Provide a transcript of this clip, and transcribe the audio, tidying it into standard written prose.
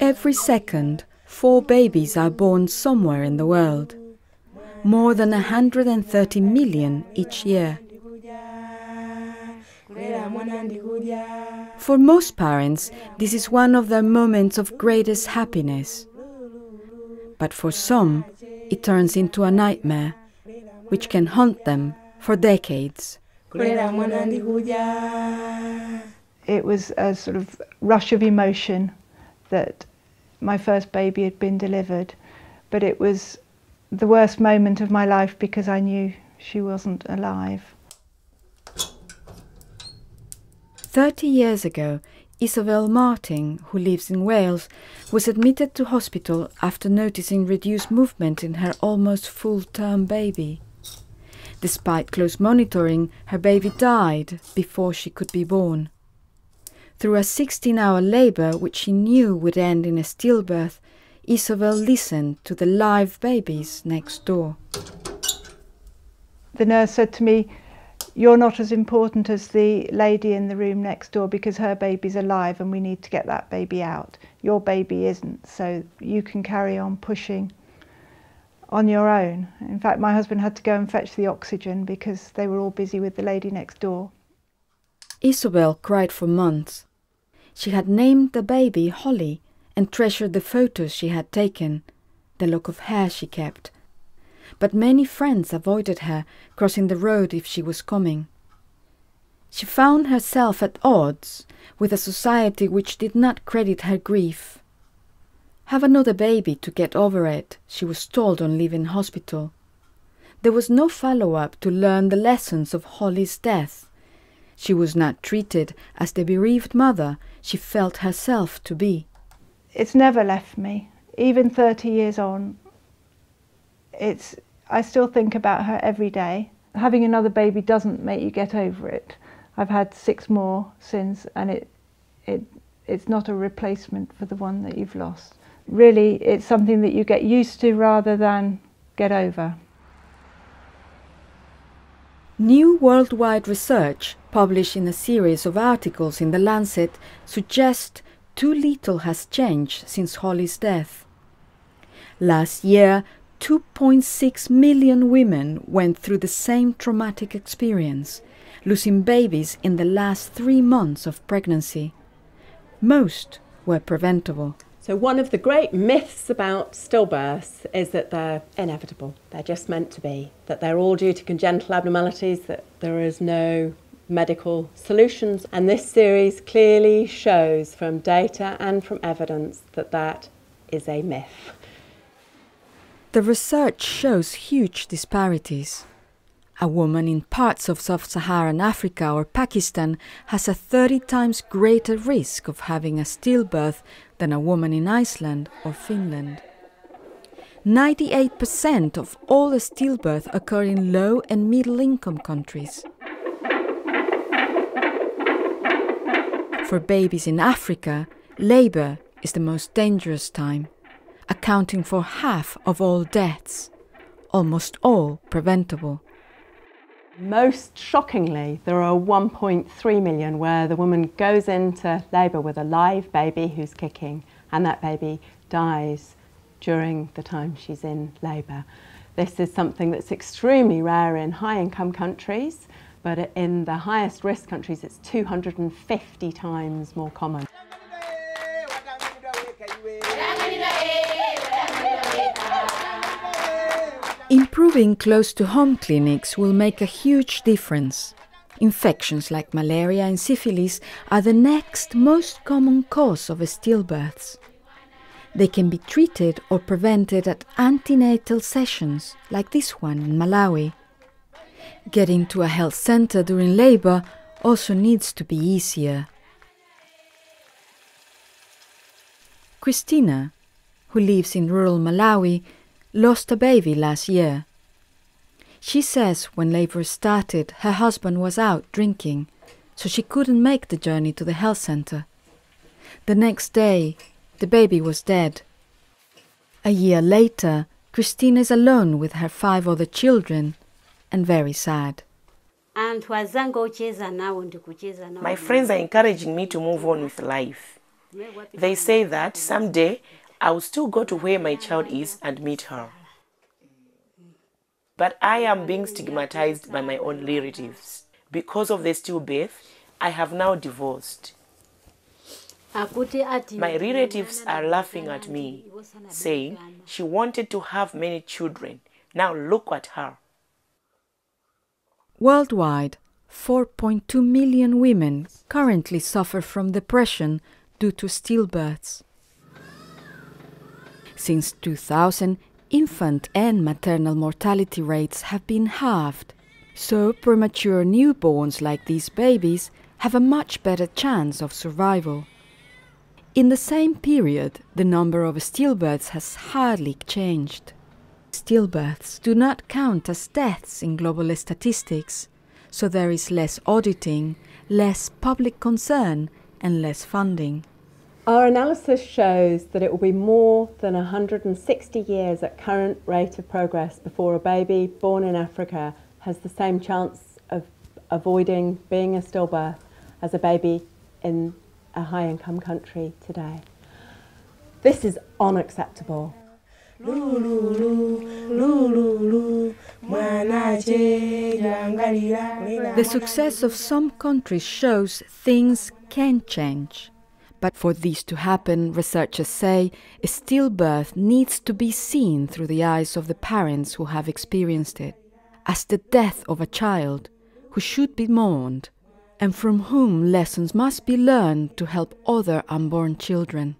Every second, 4 babies are born somewhere in the world. More than 130 million each year. For most parents, this is one of their moments of greatest happiness. But for some, it turns into a nightmare, which can haunt them for decades. It was a sort of rush of emotion that my first baby had been delivered, but it was the worst moment of my life because I knew she wasn't alive. 30 years ago, Isabel Martin, who lives in Wales, was admitted to hospital after noticing reduced movement in her almost full-term baby. Despite close monitoring, her baby died before she could be born. Through a 16-hour labour, which she knew would end in a stillbirth, Isabel listened to the live babies next door. The nurse said to me, "You're not as important as the lady in the room next door because her baby's alive and we need to get that baby out. Your baby isn't, so you can carry on pushing on your own." In fact, my husband had to go and fetch the oxygen because they were all busy with the lady next door. Isabel cried for months. She had named the baby Holly and treasured the photos she had taken, the lock of hair she kept. But many friends avoided her, crossing the road if she was coming. She found herself at odds with a society which did not credit her grief. "Have another baby to get over it," she was told on leaving hospital. There was no follow-up to learn the lessons of Holly's death. She was not treated as the bereaved mother she felt herself to be. It's never left me, even 30 years on. I still think about her every day. Having another baby doesn't make you get over it. I've had 6 more since, and it's not a replacement for the one that you've lost. Really, it's something that you get used to rather than get over. New worldwide research, published in a series of articles in the Lancet, suggests too little has changed since Holly's death. Last year, 2.6 million women went through the same traumatic experience, losing babies in the last 3 months of pregnancy. Most were preventable. So one of the great myths about stillbirths is that they're inevitable, they're just meant to be, that they're all due to congenital abnormalities, that there is no medical solutions. And this series clearly shows from data and from evidence that that is a myth. The research shows huge disparities. A woman in parts of sub-Saharan Africa or Pakistan has a 30 times greater risk of having a stillbirth than a woman in Iceland or Finland. 98% of all stillbirths occur in low and middle-income countries. For babies in Africa, labour is the most dangerous time, accounting for half of all deaths, almost all preventable. Most shockingly, there are 1.3 million where the woman goes into labour with a live baby who's kicking, and that baby dies during the time she's in labour. This is something that's extremely rare in high-income countries, but in the highest risk countries it's 250 times more common. Improving close-to-home clinics will make a huge difference. Infections like malaria and syphilis are the next most common cause of stillbirths. They can be treated or prevented at antenatal sessions, like this one in Malawi. Getting to a health centre during labour also needs to be easier. Christina, who lives in rural Malawi, lost a baby last year. She says when labour started, her husband was out drinking, so she couldn't make the journey to the health centre. The next day, the baby was dead. A year later, Christina is alone with her 5 other children and very sad. My friends are encouraging me to move on with life. They say that someday I will still go to where my child is and meet her. But I am being stigmatized by my own relatives. Because of the stillbirth, I have now divorced. My relatives are laughing at me, saying she wanted to have many children. Now look at her. Worldwide, 4.2 million women currently suffer from depression due to stillbirths. Since 2000, infant and maternal mortality rates have been halved, so premature newborns like these babies have a much better chance of survival. In the same period, the number of stillbirths has hardly changed. Stillbirths do not count as deaths in global statistics, so there is less auditing, less public concern and less funding. Our analysis shows that it will be more than 160 years at current rate of progress before a baby born in Africa has the same chance of avoiding being a stillbirth as a baby in a high-income country today. This is unacceptable. The success of some countries shows things can change. But for this to happen, researchers say, a stillbirth needs to be seen through the eyes of the parents who have experienced it, as the death of a child who should be mourned, and from whom lessons must be learned to help other unborn children.